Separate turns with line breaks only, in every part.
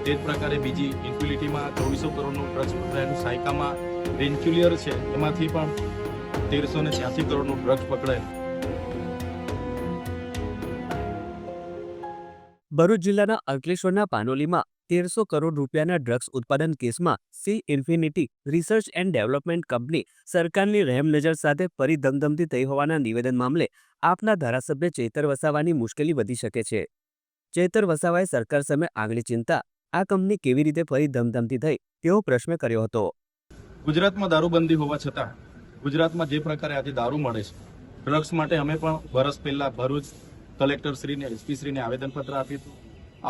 તે જ પ્રકારે બીજી ઇન્ફિનિટીમાં 2400 કરોડનું ડ્રગ્સ પકડાયેલું, સાયકામાં વેન્ચ્યુલિયર છે એમાંથી પણ 1383 કરોડનું ડ્રગ્સ પકડાયેલું.
ભરૂચ જિલ્લાના અંકલેશ્વરના પાનોલીમાં 1300 કરોડ રૂપિયાના ડ્રગ્સ ઉત્પાદન કેસમાં C infinity research and development company સરકારની રહેમનજર સાથે ફરી ધમધમતી થઈ હોવાના નિવેદન મામલે આપના ધારાસભ્ય ચૈતર વસાવાની મુશ્કેલી વધી શકે છે. ચૈતર વસાવાએ સરકાર સામે આંગળી ચીંધતા આ કંપની કેવી રીતે ફરી ધમધમતી થઈ તેવો પ્રશ્ન કર્યો હતો.
ગુજરાતમાં દારૂબંધી હોવા છતાં ગુજરાતમાં જે પ્રકારે આજે દારૂ મળે છે, ડ્રગ્સ માટે અમે પણ વર્ષ પહેલા ભરૂચ કલેક્ટરશ્રીને, એસપીશ્રીને આવેદનપત્ર આપ્યું હતું.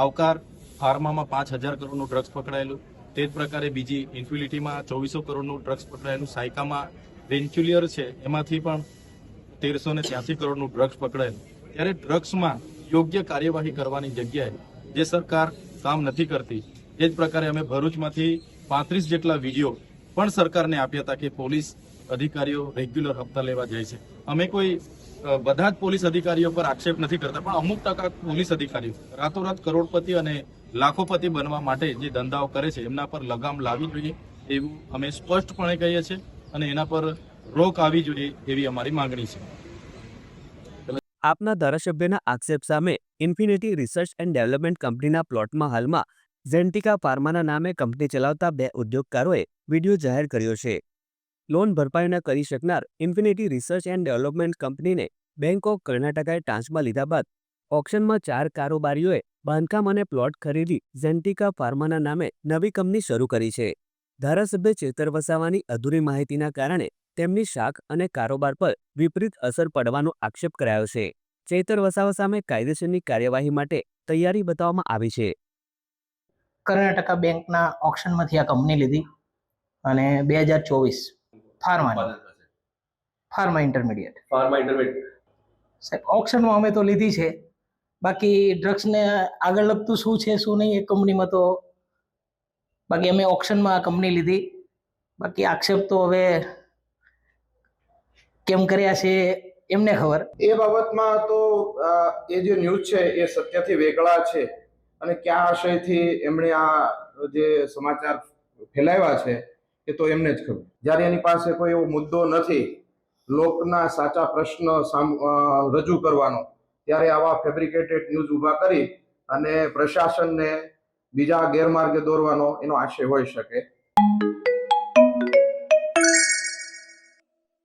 આવકાર ફાર્મામાં 5000 કરોડનું ડ્રગ્સ પકડાયેલું, તે જ પ્રકારે બીજી ઇન્ફિનિટીમાં 2400 કરોડનું ડ્રગ્સ પકડાયેલું, સાયકામાં વેન્ચ્યુલિયર છે એમાંથી પણ 1383 કરોડનું ડ્રગ્સ પકડાયેલું. ત્યારે ડ્રગ્સમાં યોગ્ય કાર્યવાહી કરવાની જગ્યાએ જે સરકાર કામ નથી કરતી, એ જ પ્રકારે અમે ભરૂચમાંથી 35 જેટલા વિડીયો પણ સરકારને આપ્યા હતા કે પોલીસ અધિકારીઓ રેગ્યુલર હપ્તા લેવા જાય છે. અમે કોઈ બધા જ પોલીસ અધિકારીઓ પર આક્ષેપ નથી કરતા, પણ અમુક ટકા પોલીસ અધિકારીઓ રાતોરાત કરોડપતિ અને લાખોપતિ બનવા માટે જે ધંધાઓ કરે છે એમના પર લગામ લાવવી જોઈએ એવું અમે સ્પષ્ટપણે કહીએ છીએ અને એના પર રોક આવી જોઈએ એવી અમારી માંગણી છે.
આપના ધારાસભ્યના આક્ષેપ સામે ઇન્ફિનિટી રિસર્ચ એન્ડ ડેવલપમેન્ટ કંપનીના પ્લોટમાં હાલમાં ઝેન્ટિકા ફાર્માના નામે કંપની ચલાવતા 2 ઉદ્યોગકારોએ વિડીયો જાહેર કર્યો છે. લોન ભરપાઈ ન કરી શકનાર ઇન્ફિનિટી રિસર્ચ એન્ડ ડેવલપમેન્ટ કંપનીને બેંક ઓફ કર્ણાટકાએ ટાંચમાં લીધા બાદ ઓક્શનમાં 4 કારોબારીઓએ બાંધકામ અને પ્લોટ ખરીદી ઝેન્ટિકા ફાર્માના નામે નવી કંપની શરૂ કરી છે. ધારાસભ્ય ચૈતર વસાવાની અધૂરી માહિતીના કારણે તેમની શાખ અને કારોબાર પર વિપરીત અસર પડવાનો આક્ષેપ કરાયો છે. ચૈતર વસાવા સામે કાયદેસરની કાર્યવાહી માટે તૈયારી બતાવવામાં આવી છે.
કર્ણાટકા બેંકના ઓક્શનમાંથી આ કંપની લીધી અને 2024 ફાર્મા ઇન્ટરમીડિયેટ સાહેબ ઓક્શનમાં અમે તો લીધી છે. બાકી ડ્રગ્સને આગળ લગતું શું છે શું નહીં એ કંપનીમાં તો બાકી અમે ઓક્શનમાં આ કંપની લીધી. બાકી આક્ષેપ તો હવે કેમ કર્યા છે એમને ખબર.
એ બાબતમાં તો એ જે ન્યૂઝ છે એ સત્યથી વેગળા છે અને કયા આશયથી એમણે આ જે સમાચાર ફેલાવ્યા છે એ તો એમને જ ખબર. જ્યારે એની પાસે કોઈ એવો મુદ્દો નથી લોકના સાચા પ્રશ્ન રજૂ કરવાનો, ત્યારે આવા ફેબ્રિકેટેડ ન્યૂઝ ઊભા કરી અને પ્રશાસનને બીજા ગેરમાર્ગે દોરવાનો એનો આશય હોઈ શકે.